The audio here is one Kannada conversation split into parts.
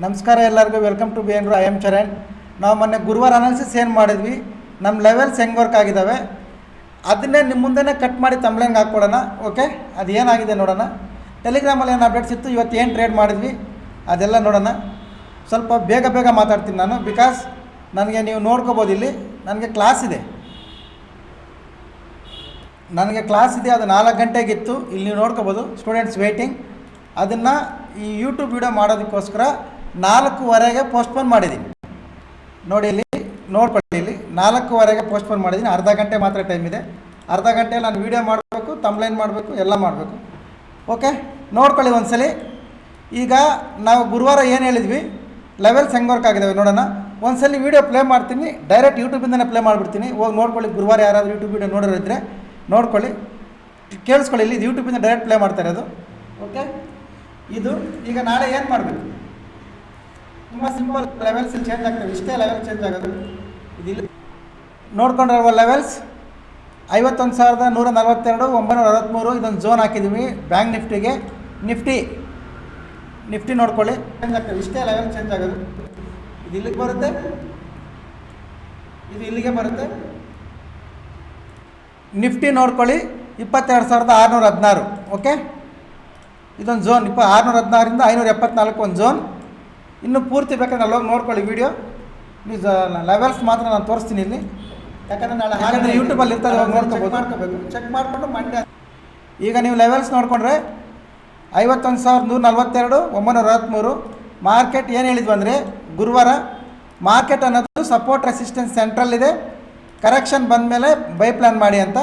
ನಮಸ್ಕಾರ ಎಲ್ಲರಿಗೂ, welcome to BN Guru. I am Charan. ನಾವು ಮೊನ್ನೆ ಗುರುವಾರ ಅನಾಲಿಸಿಸ್ ಏನು ಮಾಡಿದ್ವಿ, ನಮ್ಮ ಲೆವೆಲ್ಸ್ ಹೆಂಗೆ ವರ್ಕ್ ಆಗಿದ್ದಾವೆ ಅದನ್ನೇ ನಿಮ್ಮ ಮುಂದೆನೇ ಕಟ್ ಮಾಡಿ ತಮ್ಲೆಂಗೆ ಹಾಕ್ಕೊಡೋಣ. ಓಕೆ, ಅದು ಏನಾಗಿದೆ ನೋಡೋಣ. ಟೆಲಿಗ್ರಾಮಲ್ಲಿ ಏನು ಅಪ್ಡೇಟ್ಸ್ ಇತ್ತು, ಇವತ್ತು ಏನು ಟ್ರೇಡ್ ಮಾಡಿದ್ವಿ ಅದೆಲ್ಲ ನೋಡೋಣ. ಸ್ವಲ್ಪ ಬೇಗ ಮಾತಾಡ್ತೀನಿ ನಾನು, ಬಿಕಾಸ್ ನನಗೆ ನೀವು ನೋಡ್ಕೋಬೋದು. ಇಲ್ಲಿ ನನಗೆ ಕ್ಲಾಸ್ ಇದೆ, ಅದು 4 ಗಂಟೆಗಿತ್ತು. ಇಲ್ಲಿ ನೀವು ನೋಡ್ಕೋಬೋದು, ಸ್ಟೂಡೆಂಟ್ಸ್ ವೇಟಿಂಗ್. ಅದನ್ನು ಈ ಯೂಟ್ಯೂಬ್ ವಿಡಿಯೋ ಮಾಡೋದಕ್ಕೋಸ್ಕರ 4:15ಗೆ ಪೋಸ್ಟ್ಪೋನ್ ಮಾಡಿದ್ದೀನಿ. ನೋಡಿ ಇಲ್ಲಿ ನೋಡ್ಕೊಳ್ಳಿ, ಇಲ್ಲಿ 4:15ಗೆ ಪೋಸ್ಟ್ಪೋನ್ ಮಾಡಿದ್ದೀನಿ. ಅರ್ಧ ಗಂಟೆ ಮಾತ್ರ ಟೈಮ್ ಇದೆ. ಅರ್ಧ ಗಂಟೆಯಲ್ಲಿ ನಾನು ವೀಡಿಯೋ ಮಾಡಬೇಕು, ತಮ್ಲೈನ್ ಮಾಡಬೇಕು, ಎಲ್ಲ ಮಾಡಬೇಕು. ಓಕೆ, ನೋಡ್ಕೊಳ್ಳಿ ಒಂದ್ಸಲಿ. ಈಗ ನಾವು ಗುರುವಾರ ಏನು ಹೇಳಿದ್ವಿ, ಲೆವೆಲ್ಸ್ ಹೆಂಗೆ ವರ್ಕ್ ಆಗಿದ್ದಾವೆ ನೋಡೋಣ. ಒಂದ್ಸಲಿ ವೀಡಿಯೋ ಪ್ಲೇ ಮಾಡ್ತೀನಿ, ಡೈರೆಕ್ಟ್ ಯೂಟ್ಯೂಬಿಂದನೇ ಪ್ಲೇ ಮಾಡಿಬಿಡ್ತೀನಿ. ಹೋಗಿ ನೋಡ್ಕೊಳ್ಳಿ. ಗುರುವಾರ ಯಾರಾದರೂ ಯೂಟ್ಯೂಬ್ ವೀಡಿಯೋ ನೋಡೋರಿದ್ದರೆ ನೋಡ್ಕೊಳ್ಳಿ, ಕೇಳಿಸ್ಕೊಳ್ಳಿ. ಇಲ್ಲಿ ಇದು ಯೂಟ್ಯೂಬಿಂದ ಡೈರೆಕ್ಟ್ ಪ್ಲೇ ಮಾಡ್ತಾ ಇರೋದು. ಓಕೆ, ಇದು ಈಗ ನಾಳೆ ಏನು ಮಾಡಬೇಕು, ತುಂಬ ಸಿಂಪಲ್. ಲೆವೆಲ್ಸ್ ಇಲ್ಲಿ ಚೇಂಜ್ ಆಗ್ತವೆ, ಇಷ್ಟೇ ಲೆವೆಲ್ ಚೇಂಜ್ ಆಗೋದು. ಇದಿಲ್ಲ ನೋಡ್ಕೊಂಡಿರುವ ಲೆವೆಲ್ಸ್ 51,142, 963. ಇದೊಂದು ಝೋನ್ ಹಾಕಿದ್ದೀವಿ ಬ್ಯಾಂಕ್ ನಿಫ್ಟಿಗೆ. ನಿಫ್ಟಿ ನೋಡ್ಕೊಳ್ಳಿ, ಚೇಂಜ್ ಆಗ್ತವೆ, ಇಷ್ಟೇ ಲೆವೆಲ್ ಚೇಂಜ್ ಆಗೋದು. ಇದು ಇಲ್ಲಿಗೆ ಬರುತ್ತೆ, ಇದು ಇಲ್ಲಿಗೆ ಬರುತ್ತೆ. ನಿಫ್ಟಿ ನೋಡ್ಕೊಳ್ಳಿ 22,616. ಓಕೆ, ಇದೊಂದು ಝೋನ್ 616ರಿಂದ 574 ಒಂದು ಝೋನ್. ಇನ್ನು ಪೂರ್ತಿ ಬೇಕಾದ್ರೆ ಅಲ್ಲಿ ಹೋಗಿ ನೋಡ್ಕೊಳ್ಳಿ ವೀಡಿಯೋ. ನೀವು ಲೆವೆಲ್ಸ್ ಮಾತ್ರ ನಾನು ತೋರಿಸ್ತೀನಿ ಇಲ್ಲಿ, ಯಾಕಂದರೆ ನಾಳೆ ಹಾಗಾದರೆ ಯೂಟ್ಯೂಬಲ್ಲಿ ಇರ್ತದೆ, ಹೋಗಿ ನೋಡ್ಕೋಬೇಕು. ಚೆಕ್ ಮಾಡಿಕೊಂಡು ಮಂಡ್ಯ. ಈಗ ನೀವು ಲೆವೆಲ್ಸ್ ನೋಡಿಕೊಂಡ್ರೆ 51,142, 963. ಮಾರ್ಕೆಟ್ ಏನು ಹೇಳಿದ್ವಿ ಅಂದರೆ, ಗುರುವಾರ ಮಾರ್ಕೆಟ್ ಅನ್ನೋದು ಸಪೋರ್ಟ್ ರೆಸಿಸ್ಟೆನ್ಸ್ ಸೆಂಟ್ರಲ್ಲಿದೆ. ಕರೆಕ್ಷನ್ ಬಂದ ಮೇಲೆ ಬೈ ಪ್ಲ್ಯಾನ್ ಮಾಡಿ ಅಂತ.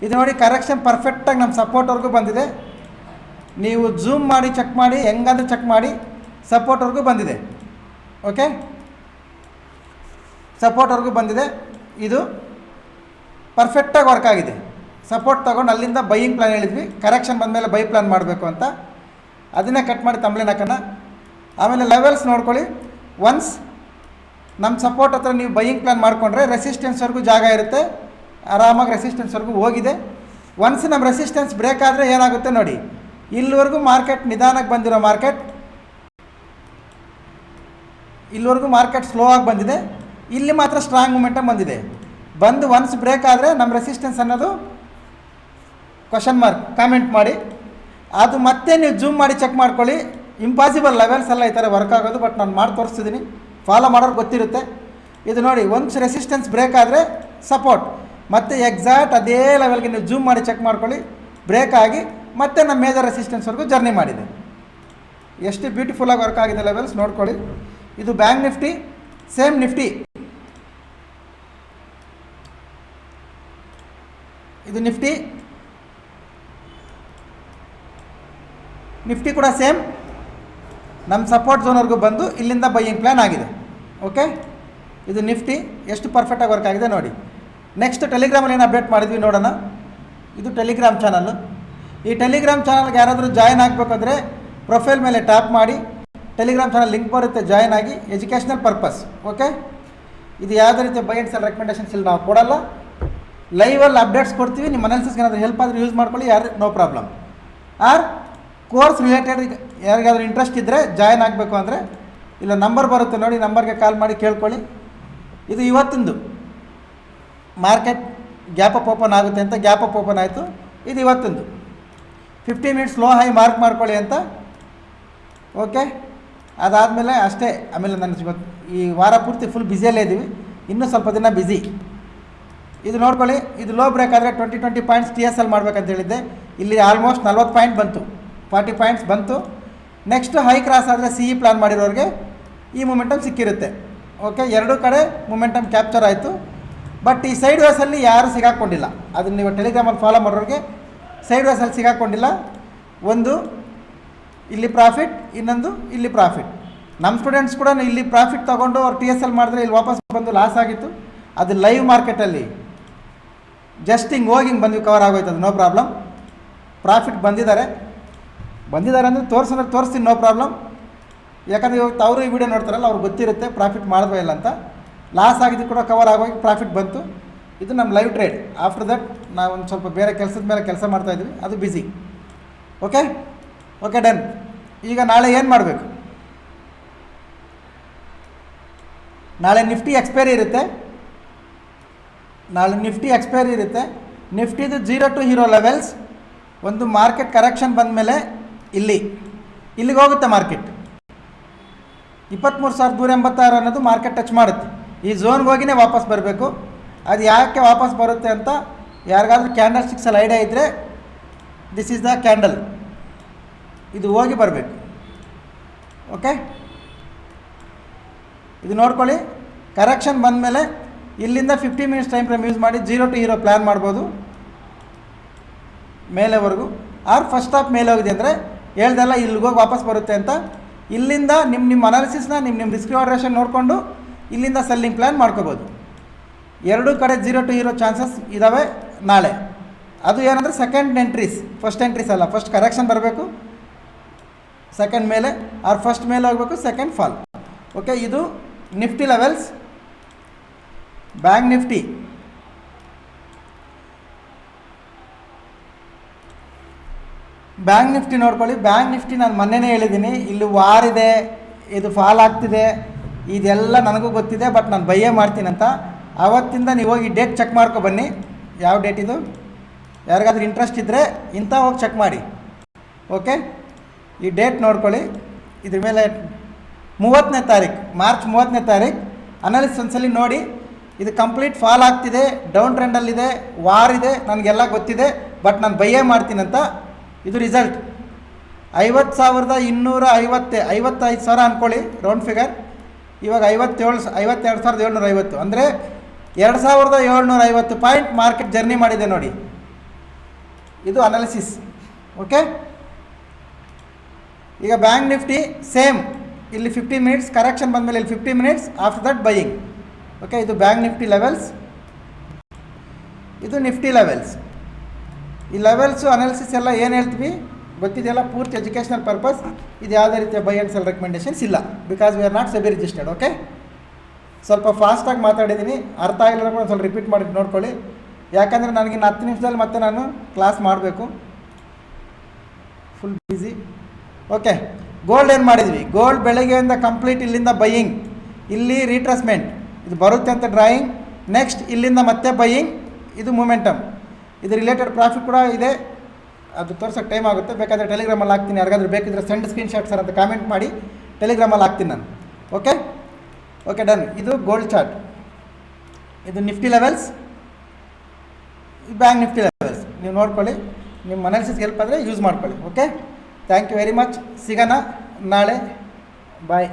ಇದು ನೋಡಿ, ಕರೆಕ್ಷನ್ ಪರ್ಫೆಕ್ಟಾಗಿ ನಮ್ಮ ಸಪೋರ್ಟ್ವರೆಗೂ ಬಂದಿದೆ. ನೀವು ಝೂಮ್ ಮಾಡಿ ಚೆಕ್ ಮಾಡಿ, ಹೆಂಗಾದರೂ ಚೆಕ್ ಮಾಡಿ, ಸಪೋರ್ಟ್ವರೆಗೂ ಬಂದಿದೆ. ಓಕೆ, ಸಪೋರ್ಟ್ವರೆಗೂ ಬಂದಿದೆ. ಇದು ಪರ್ಫೆಕ್ಟಾಗಿ ವರ್ಕ್ ಆಗಿದೆ. ಸಪೋರ್ಟ್ ತೊಗೊಂಡು ಅಲ್ಲಿಂದ ಬೈಯಿಂಗ್ ಪ್ಲ್ಯಾನ್ ಹೇಳಿದ್ವಿ, ಕರೆಕ್ಷನ್ ಬಂದಮೇಲೆ ಬೈ ಪ್ಲ್ಯಾನ್ ಮಾಡಬೇಕು ಅಂತ. ಅದನ್ನೇ ಕಟ್ ಮಾಡಿ ತಮ್ಲೇನ್ ಹಾಕೋಣ. ಆಮೇಲೆ ಲೆವೆಲ್ಸ್ ನೋಡ್ಕೊಳ್ಳಿ. ಒನ್ಸ್ ನಮ್ಮ ಸಪೋರ್ಟ್ ಹತ್ರ ನೀವು ಬೈಯಿಂಗ್ ಪ್ಲ್ಯಾನ್ ಮಾಡಿಕೊಂಡ್ರೆ ರೆಸಿಸ್ಟೆನ್ಸ್ವರೆಗೂ ಜಾಗ ಇರುತ್ತೆ, ಆರಾಮಾಗಿ ರೆಸಿಸ್ಟೆನ್ಸ್ವರೆಗೂ ಹೋಗಿದೆ. ಒನ್ಸ್ ನಮ್ಮ ರೆಸಿಸ್ಟೆನ್ಸ್ ಬ್ರೇಕ್ ಆದರೆ ಏನಾಗುತ್ತೆ ನೋಡಿ, ಇಲ್ಲಿವರೆಗೂ ಮಾರ್ಕೆಟ್ ನಿಧಾನಕ್ಕೆ ಬಂದಿರೋ ಮಾರ್ಕೆಟ್, ಇಲ್ಲಿವರೆಗೂ ಮಾರ್ಕೆಟ್ ಸ್ಲೋ ಆಗಿ ಬಂದಿದೆ. ಇಲ್ಲಿ ಮಾತ್ರ ಸ್ಟ್ರಾಂಗ್ ಮೂಮೆಂಟಮ್ ಬಂದಿದೆ. ಬಂದು ಒನ್ಸ್ ಬ್ರೇಕ್ ಆದರೆ ನಮ್ಮ ರೆಸಿಸ್ಟೆನ್ಸ್ ಅನ್ನೋದು ಕ್ವಶನ್ ಮಾರ್ಕ್ ಕಾಮೆಂಟ್ ಮಾಡಿ. ಅದು ಮತ್ತೆ ನೀವು ಝೂಮ್ ಮಾಡಿ ಚೆಕ್ ಮಾಡ್ಕೊಳ್ಳಿ. ಇಂಪಾಸಿಬಲ್ ಲೆವೆಲ್ಸ್ ಎಲ್ಲ ಈ ಥರ ವರ್ಕ್ ಆಗೋದು, ಬಟ್ ನಾನು ಮಾಡಿ ತೋರಿಸ್ತಿದ್ದೀನಿ. ಫಾಲೋ ಮಾಡೋರು ಗೊತ್ತಿರುತ್ತೆ. ಇದು ನೋಡಿ, ಒನ್ಸ್ ರೆಸಿಸ್ಟೆನ್ಸ್ ಬ್ರೇಕ್ ಆದರೆ ಸಪೋರ್ಟ್, ಮತ್ತು ಎಕ್ಸಾಕ್ಟ್ ಅದೇ ಲೆವೆಲ್ಗೆ ನೀವು ಝೂಮ್ ಮಾಡಿ ಚೆಕ್ ಮಾಡ್ಕೊಳ್ಳಿ. ಬ್ರೇಕ್ ಆಗಿ ಮತ್ತೆ ನಮ್ಮ ಮೇಜರ್ ರೆಸಿಸ್ಟೆನ್ಸ್ವರೆಗೂ ಜರ್ನಿ ಮಾಡಿದೆ. ಎಷ್ಟು ಬ್ಯೂಟಿಫುಲ್ಲಾಗಿ ವರ್ಕ್ ಆಗಿದೆ ಲೆವೆಲ್ಸ್ ನೋಡ್ಕೊಳ್ಳಿ. ಇದು ಬ್ಯಾಂಕ್ ನಿಫ್ಟಿ, ಸೇಮ್ ನಿಫ್ಟಿ. ಇದು ನಿಫ್ಟಿ ಕೂಡ ಸೇಮ್ ನಮ್ಮ ಸಪೋರ್ಟ್ ಝೋನ್ವರೆಗೂ ಬಂದು ಇಲ್ಲಿಂದ ಬೈಯಿಂಗ್ ಪ್ಲ್ಯಾನ್ ಆಗಿದೆ. ಓಕೆ, ಇದು ನಿಫ್ಟಿ ಎಷ್ಟು ಪರ್ಫೆಕ್ಟಾಗಿ ವರ್ಕ್ ಆಗಿದೆ ನೋಡಿ. ನೆಕ್ಸ್ಟ್ ಟೆಲಿಗ್ರಾಮಲ್ಲಿ ಏನು ಅಪ್ಡೇಟ್ ಮಾಡಿದ್ವಿ ನೋಡೋಣ. ಇದು ಟೆಲಿಗ್ರಾಮ್ ಚಾನಲ್ಲು. ಈ ಟೆಲಿಗ್ರಾಮ್ ಚಾನಲ್ಗೆ ಯಾರಾದರೂ ಜಾಯ್ನ್ ಆಗಬೇಕಾದ್ರೆ ಪ್ರೊಫೈಲ್ ಮೇಲೆ ಟ್ಯಾಪ್ ಮಾಡಿ, ಟೆಲಿಗ್ರಾಮ್ ಚಾನಲ್ ಲಿಂಕ್ ಬರುತ್ತೆ, ಜಾಯ್ನ್ ಆಗಿ. Educational purpose. ಓಕೆ, ಇದು ಯಾವುದೇ ರೀತಿಯ ಬೈ ಆ್ಯಂಡ್ ಸೆಲ್ ರೆಕಮೆಂಡೇಷನ್ಸ್ ಇಲ್ಲಿ ನಾವು ಕೊಡಲ್ಲ. ಲೈವಲ್ಲಿ ಅಪ್ಡೇಟ್ಸ್ ಕೊಡ್ತೀವಿ. ನಿಮ್ಮ ಅನಾಲಿಸಿಸ್ಗೆ ಏನಾದರೂ ಹೆಲ್ಪ್ ಆದರೆ ಯೂಸ್ ಮಾಡ್ಕೊಳ್ಳಿ, no problem. Or course related ಯಾರಿಗಾದ್ರೂ ಇಂಟ್ರೆಸ್ಟ್ ಇದ್ದರೆ ಜಾಯ್ನ್ ಆಗಬೇಕು ಅಂದರೆ ಇಲ್ಲ ನಂಬರ್ ಬರುತ್ತೆ ನೋಡಿ, ನಂಬರ್ಗೆ ಕಾಲ್ ಮಾಡಿ ಕೇಳ್ಕೊಳ್ಳಿ. ಇದು ಇವತ್ತಿಂದು ಮಾರ್ಕೆಟ್ ಗ್ಯಾಪ್ ಅಪ್ ಓಪನ್ ಆಗುತ್ತೆ ಅಂತ, ಗ್ಯಾಪ್ ಅಪ್ ಓಪನ್ ಆಯಿತು. ಇದು ಇವತ್ತಿಂದು 15 ಮಿನಿಟ್ಸ್ ಲೋ ಹೈ ಮಾರ್ಕ್ ಮಾಡ್ಕೊಳ್ಳಿ ಅಂತ. ಓಕೆ, ಅದಾದಮೇಲೆ ಅಷ್ಟೇ. ಆಮೇಲೆ ನಾನು ಇವತ್ತು ಈ ವಾರ ಪೂರ್ತಿ ಫುಲ್ ಬ್ಯುಸಿಯಲ್ಲೇ ಇದ್ದೀವಿ, ಇನ್ನೂ ಸ್ವಲ್ಪ ದಿನ ಬ್ಯುಸಿ. ಇದು ನೋಡ್ಕೊಳ್ಳಿ, ಇದು ಲೋ ಬ್ರೇಕ್ ಆದರೆ 20 ಪಾಯಿಂಟ್ಸ್ TSL ಮಾಡಬೇಕಂತ ಹೇಳಿದ್ದೆ. ಇಲ್ಲಿ ಆಲ್ಮೋಸ್ಟ್ 40 ಪಾಯಿಂಟ್ ಬಂತು, 40 ಪಾಯಿಂಟ್ಸ್ ಬಂತು. ನೆಕ್ಸ್ಟ್ ಹೈ ಕ್ರಾಸ್ ಆದರೆ CE ಪ್ಲ್ಯಾನ್ ಮಾಡಿರೋರಿಗೆ ಈ ಮೂಮೆಂಟಮ್ ಸಿಕ್ಕಿರುತ್ತೆ. ಓಕೆ, ಎರಡೂ ಕಡೆ ಮೂಮೆಂಟಮ್ ಕ್ಯಾಪ್ಚರ್ ಆಯಿತು. ಬಟ್ ಈ ಸೈಡ್ ವೇಸಲ್ಲಿ ಯಾರೂ ಸಿಗಾಕ್ಕೊಂಡಿಲ್ಲ. ಅದನ್ನು ನೀವು ಟೆಲಿಗ್ರಾಮಲ್ಲಿ ಫಾಲೋ ಮಾಡೋರಿಗೆ ಸೈಡ್ ವೇಸಲ್ಲಿ ಸಿಗಾಕ್ಕೊಂಡಿಲ್ಲ. ಒಂದು ಇಲ್ಲಿ ಪ್ರಾಫಿಟ್, ಇನ್ನೊಂದು ಇಲ್ಲಿ ಪ್ರಾಫಿಟ್. ನಮ್ಮ ಸ್ಟೂಡೆಂಟ್ಸ್ ಕೂಡ ಇಲ್ಲಿ ಪ್ರಾಫಿಟ್ ತೊಗೊಂಡು ಅವ್ರು TSL ಮಾಡಿದ್ರೆ ಇಲ್ಲಿ ವಾಪಸ್ ಬಂದು ಲಾಸ್ ಆಗಿತ್ತು. ಅದು ಲೈವ್ ಮಾರ್ಕೆಟಲ್ಲಿ ಜಸ್ಟ್ ಹಿಂಗೆ ಹೋಗಿ ಹಿಂಗೆ ಬಂದು ಕವರ್ ಆಗೋಯ್ತು, ಅದು ನೋ ಪ್ರಾಬ್ಲಮ್. ಪ್ರಾಫಿಟ್ ಬಂದಿದ್ದಾರೆ ಅಂದರೆ ತೋರಿಸ್ತೀನಿ, ನೋ ಪ್ರಾಬ್ಲಮ್. ಯಾಕಂದರೆ ಇವತ್ತು ಅವರು ಈ ವಿಡಿಯೋ ನೋಡ್ತಾರಲ್ಲ, ಅವ್ರಿಗೆ ಗೊತ್ತಿರುತ್ತೆ ಪ್ರಾಫಿಟ್ ಮಾಡಿದ್ವಾ ಇಲ್ಲ ಅಂತ. ಲಾಸ್ ಆಗಿದ್ದು ಕೂಡ ಕವರ್ ಆಗೋಗಿ ಪ್ರಾಫಿಟ್ ಬಂತು. ಇದು ನಮ್ಮ ಲೈವ್ ಟ್ರೇಡ್. ಆಫ್ಟರ್ ದಟ್ ನಾವು ಒಂದು ಸ್ವಲ್ಪ ಬೇರೆ ಕೆಲಸದ ಮೇಲೆ ಕೆಲಸ ಮಾಡ್ತಾಯಿದ್ವಿ, ಅದು ಬ್ಯುಸಿ. Okay, done. ಈಗ ನಾಳೆ ಏನು ಮಾಡಬೇಕು, ನಾಳೆ ನಿಫ್ಟಿ ಎಕ್ಸ್ಪೈರಿ ಇರುತ್ತೆ. ನಿಫ್ಟಿದು 0 to ಹೀರೋ ಲೆವೆಲ್ಸ್ ಒಂದು ಮಾರ್ಕೆಟ್ ಕರೆಕ್ಷನ್ ಬಂದ ಮೇಲೆ ಇಲ್ಲಿಗೆ ಹೋಗುತ್ತೆ ಮಾರ್ಕೆಟ್. 23,286 ಅನ್ನೋದು ಮಾರ್ಕೆಟ್ ಟಚ್ ಮಾಡುತ್ತೆ. ಈ ಝೋನ್ಗೆ ಹೋಗಿನೇ ವಾಪಸ್ ಬರಬೇಕು. ಅದು ಯಾಕೆ ವಾಪಸ್ ಬರುತ್ತೆ ಅಂತ ಯಾರಿಗಾದ್ರೂ ಕ್ಯಾಂಡಲ್ ಸ್ಟಿಕ್ಸಲ್ಲಿ ಐಡಿಯಾ ಇದ್ದರೆ, ದಿಸ್ ಈಸ್ ದ ಕ್ಯಾಂಡಲ್, ಇದು ಹೋಗಿ ಬರಬೇಕು. ಓಕೆ, ಇದು ನೋಡ್ಕೊಳ್ಳಿ. ಕರೆಕ್ಷನ್ ಬಂದಮೇಲೆ ಇಲ್ಲಿಂದ 50 ಮಿನಿಟ್ಸ್ ಟೈಮ್ ಫ್ರೇಮ್ ಯೂಸ್ ಮಾಡಿ 0 to ಹೀರೋ ಪ್ಲ್ಯಾನ್ ಮಾಡ್ಬೋದು ಮೇಲೆವರೆಗೂ. ಆರ್ ಫಸ್ಟ್ ಸ್ಟಾಪ್ ಮೇಲೆ ಹೋಗಿದೆ ಅಂದರೆ ಹೇಳ್ದೆಲ್ಲ ಇಲ್ಲಿಗೋಗಿ ವಾಪಸ್ ಬರುತ್ತೆ ಅಂತ. ಇಲ್ಲಿಂದ ನಿಮ್ಮ ಅನಾಲಿಸಿಸ್ನ ನಿಮ್ಮ ರಿಸ್ಕ್ ರಿವಾರ್ಡ್ ರೇಷನ್ ನೋಡಿಕೊಂಡು ಇಲ್ಲಿಂದ ಸೆಲ್ಲಿಂಗ್ ಪ್ಲ್ಯಾನ್ ಮಾಡ್ಕೋಬೋದು. ಎರಡೂ ಕಡೆ 0 to ಹೀರೋ ಚಾನ್ಸಸ್ ಇದ್ದಾವೆ ನಾಳೆ. ಅದು ಏನಂದರೆ ಸೆಕೆಂಡ್ ಎಂಟ್ರೀಸ್, ಫಸ್ಟ್ ಎಂಟ್ರೀಸ್ ಅಲ್ಲ. ಫಸ್ಟ್ ಕರೆಕ್ಷನ್ ಬರಬೇಕು, ಸೆಕೆಂಡ್ ಮೇಲೆ, ಆರ್ ಫಸ್ಟ್ ಮೇಲೆ ಹೋಗಬೇಕು, ಸೆಕೆಂಡ್ ಫಾಲ್. ಓಕೆ, ಇದು ನಿಫ್ಟಿ ಲೆವೆಲ್ಸ್. ಬ್ಯಾಂಕ್ ನಿಫ್ಟಿ ನೋಡ್ಕೊಳ್ಳಿ. ಬ್ಯಾಂಕ್ ನಿಫ್ಟಿ ನಾನು ಮೊನ್ನೆನೇ ಹೇಳಿದ್ದೀನಿ, ಇಲ್ಲಿ ವಾರ್ ಇದೆ, ಇದು ಫಾಲ್ ಆಗ್ತಿದೆ, ಇದೆಲ್ಲ ನನಗೂ ಗೊತ್ತಿದೆ, ಬಟ್ ನಾನು ಬೈಯೇ ಮಾಡ್ತೀನಂತ. ಆವತ್ತಿಂದ ನೀವು ಹೋಗಿ ಡೇಟ್ ಚೆಕ್ ಮಾಡ್ಕೊ ಬನ್ನಿ. ಯಾವ ಡೇಟ್ ಇದು? ಯಾರಿಗಾದ್ರೂ ಇಂಟ್ರೆಸ್ಟ್ ಇದ್ದರೆ ಇಂಥ ಹೋಗಿ ಚೆಕ್ ಮಾಡಿ. ಓಕೆ, ಈ ಡೇಟ್ ನೋಡ್ಕೊಳ್ಳಿ. ಇದ್ರ ಮೇಲೆ 30ನೇ ತಾರೀಕು, ಮಾರ್ಚ್ 30ನೇ ತಾರೀಕು ಅನಾಲಿಸಿಸ್ ಒಂದ್ಸಲಿ ನೋಡಿ. ಇದು ಕಂಪ್ಲೀಟ್ ಫಾಲ್ ಆಗ್ತಿದೆ, ಡೌನ್ ಟ್ರೆಂಡಲ್ಲಿದೆ, ವಾರ್ ಇದೆ, ನನಗೆಲ್ಲ ಗೊತ್ತಿದೆ, ಬಟ್ ನಾನು ಬೈಯೇ ಮಾಡ್ತೀನಂತ. ಇದು ರಿಸಲ್ಟ್ 50,255 ಅಂದ್ಕೊಳ್ಳಿ, ರೌಂಡ್ ಫಿಗರ್. ಇವಾಗ 52,750 ಅಂದರೆ 2,750 ಪಾಯಿಂಟ್ ಮಾರ್ಕೆಟ್ ಜರ್ನಿ ಮಾಡಿದೆ ನೋಡಿ. ಇದು ಅನಾಲಿಸಿಸ್. ಓಕೆ, ಈಗ ಬ್ಯಾಂಕ್ ನಿಫ್ಟಿ ಸೇಮ್, ಇಲ್ಲಿ 15 ಮಿನಿಟ್ಸ್ ಕರೆಕ್ಷನ್ ಬಂದಮೇಲೆ ಇಲ್ಲಿ 15 minutes, after that buying. Okay, ಇದು ಬ್ಯಾಂಕ್ ನಿಫ್ಟಿ ಲೆವೆಲ್ಸ್, ಇದು ನಿಫ್ಟಿ ಲೆವೆಲ್ಸ್. ಈ ಲೆವೆಲ್ಸು ಅನಾಲಿಸಿಸ್ ಎಲ್ಲ ಏನು ಹೇಳ್ತೀವಿ ಗೊತ್ತಿದೆಯಲ್ಲ, ಪೂರ್ತಿ ಎಜುಕೇಷನಲ್ ಪರ್ಪಸ್. ಇದು ಯಾವುದೇ ರೀತಿಯ ಬೈ ಆ್ಯಂಡ್ ಸೆಲ್ ರೆಕಮೆಂಡೇಷನ್ಸ್ ಇಲ್ಲ, because we are not SEBI registered. Okay, ಸ್ವಲ್ಪ ಫಾಸ್ಟಾಗಿ ಮಾತಾಡಿದ್ದೀನಿ, ಅರ್ಥ ಆಗಿಲ್ಲ ಕೂಡ ಸ್ವಲ್ಪ ರಿಪೀಟ್ ಮಾಡಿ ನೋಡ್ಕೊಳ್ಳಿ. ಯಾಕಂದರೆ ನನಗಿನ್ನು 10 ನಿಮಿಷದಲ್ಲಿ ಮತ್ತೆ ನಾನು ಕ್ಲಾಸ್ ಮಾಡಬೇಕು, ಫುಲ್ ಬ್ಯುಸಿ. ಓಕೆ, ಗೋಲ್ಡ್ ಏನು ಮಾಡಿದ್ವಿ? ಗೋಲ್ಡ್ ಬೆಳಗ್ಗೆಯಿಂದ ಕಂಪ್ಲೀಟ್ ಇಲ್ಲಿಂದ ಬೈಯಿಂಗ್, ಇಲ್ಲಿ ರೀಟ್ರೇಸ್ಮೆಂಟ್, ಇದು ಬರುತ್ತೆ ಅಂತ ಡ್ರಾಯಿಂಗ್, ನೆಕ್ಸ್ಟ್ ಇಲ್ಲಿಂದ ಮತ್ತೆ ಬೈಯಿಂಗ್, ಇದು ಮೂಮೆಂಟಮ್. ಇದು ರಿಲೇಟೆಡ್ ಪ್ರಾಫಿಟ್ ಕೂಡ ಇದೆ, ಅದು ತೋರ್ಸೋಕ್ಕೆ ಟೈಮ್ ಆಗುತ್ತೆ. ಬೇಕಾದರೆ ಟೆಲಿಗ್ರಾಮಲ್ಲಿ ಹಾಕ್ತೀನಿ, ಯಾರಿಗಾದ್ರೂ ಬೇಕಿದ್ರೆ ಸೆಂಡ್ ಸ್ಕ್ರೀನ್ಶಾಟ್ ಸರ್ ಅಂತ ಕಾಮೆಂಟ್ ಮಾಡಿ, ಟೆಲಿಗ್ರಾಮಲ್ಲಿ ಹಾಕ್ತೀನಿ ನಾನು. Okay okay, done. ಇದು ಗೋಲ್ಡ್ ಚಾರ್ಟ್, ಇದು Nifty levels, bank Nifty levels. ನೀವು ನೋಡ್ಕೊಳ್ಳಿ, ನಿಮ್ಮ ಅನಾಲಿಸಿಸ್ಗೆ ಹೆಲ್ಪ್ ಆದರೆ ಯೂಸ್ ಮಾಡ್ಕೊಳ್ಳಿ. Okay, thank you very much. ಸಿಗೋಣ ನಾಳೆ, ಬಾಯ್.